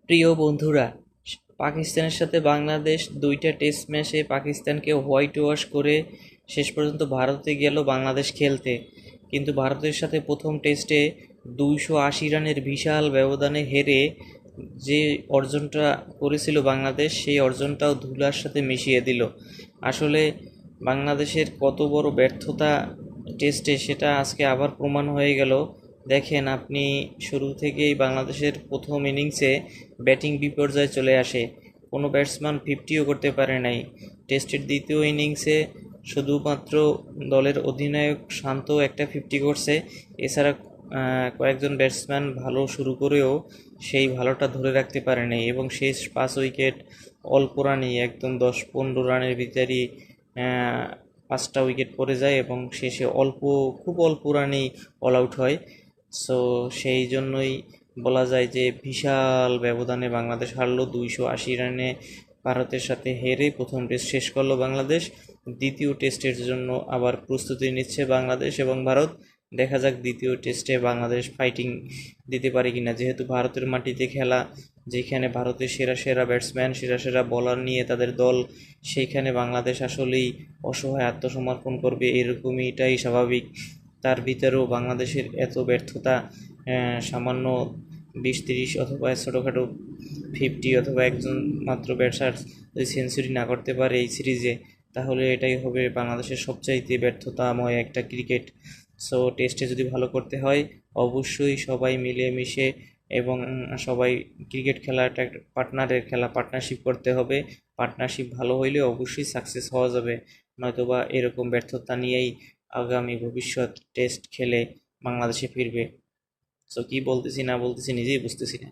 প্রিয় বন্ধুরা, পাকিস্তানের সাথে বাংলাদেশ দুইটা টেস্ট ম্যাচে পাকিস্তানকে হোয়াইট ওয়াশ করে শেষ পর্যন্ত ভারতে গেল বাংলাদেশ খেলতে। কিন্তু ভারতের সাথে প্রথম টেস্টে 280 রানের বিশাল ব্যবধানে হেরে যে অর্জনটা করেছিল বাংলাদেশ, সেই অর্জনটাও ধুলার সাথে মিশিয়ে দিল। আসলে বাংলাদেশের কত বড় ব্যর্থতা টেস্টে, সেটা আজকে আবার প্রমাণ হয়ে গেল। দেখেন আপনি, শুরু থেকেই বাংলাদেশের প্রথম ইনিংসে ব্যাটিং বিপর্যয়ে চলে আসে, কোনো ব্যাটসম্যান ফিফটিও করতে পারে নাই। টেস্টের দ্বিতীয় ইনিংসে শুধুমাত্র দলের অধিনায়ক শান্ত একটা ফিফটি করছে, এছাড়া কয়েকজন ব্যাটসম্যান ভালো শুরু করেও সেই ভালোটা ধরে রাখতে পারে নাই, এবং শেষ 5 উইকেট অল্প রানেই, একদম 10-15 রানের ভিতরেই 5টা উইকেট পড়ে যায় এবং শেষে খুব অল্প রানেই অল আউট হয়। সো সেই জন্যই বলা যায় যে বিশাল ব্যবধানে বাংলাদেশ হারলো 280 রানে। ভারতের সাথে হেরে প্রথম টেস্ট শেষ করলো বাংলাদেশ। দ্বিতীয় টেস্টের জন্য আবার প্রস্তুতি নিচ্ছে বাংলাদেশ এবং ভারত। দেখা যাক দ্বিতীয় টেস্টে বাংলাদেশ ফাইটিং দিতে পারে কিনা, যেহেতু ভারতের মাটিতে খেলা, যেখানে ভারতের সেরা সেরা ব্যাটসম্যান, সেরা সেরা বোলার নিয়ে তাদের দল, সেইখানে বাংলাদেশ আসলেই অসহায় আত্মসমর্পণ করবে, এটাই স্বাভাবিক। তার ভিতরেও বাংলাদেশের এত ব্যর্থতা, সামান্য 20-30 অথবা ছোটোখাটো ফিফটি অথবা একজন মাত্র ব্যাটসার যদি সেঞ্চুরি না করতে পারে এই সিরিজে, তাহলে এটাই হবে বাংলাদেশের সবচাইতে ব্যর্থতাময় একটা ক্রিকেট। সো টেস্টে যদি ভালো করতে হয়, অবশ্যই সবাই মিলেমিশে এবং সবাই, ক্রিকেট খেলাটা একটা পার্টনারের খেলা, পার্টনারশিপ করতে হবে। পার্টনারশিপ ভালো হইলে অবশ্যই সাকসেস হওয়া যাবে, নয়তোবা এরকম ব্যর্থতা নিয়েই আগামী ভবিষ্যৎ টেস্ট খেলে বাংলাদেশে ফিরবে। সো কি বলতেছি না বলতেছি নিজেই বুঝতেছি না।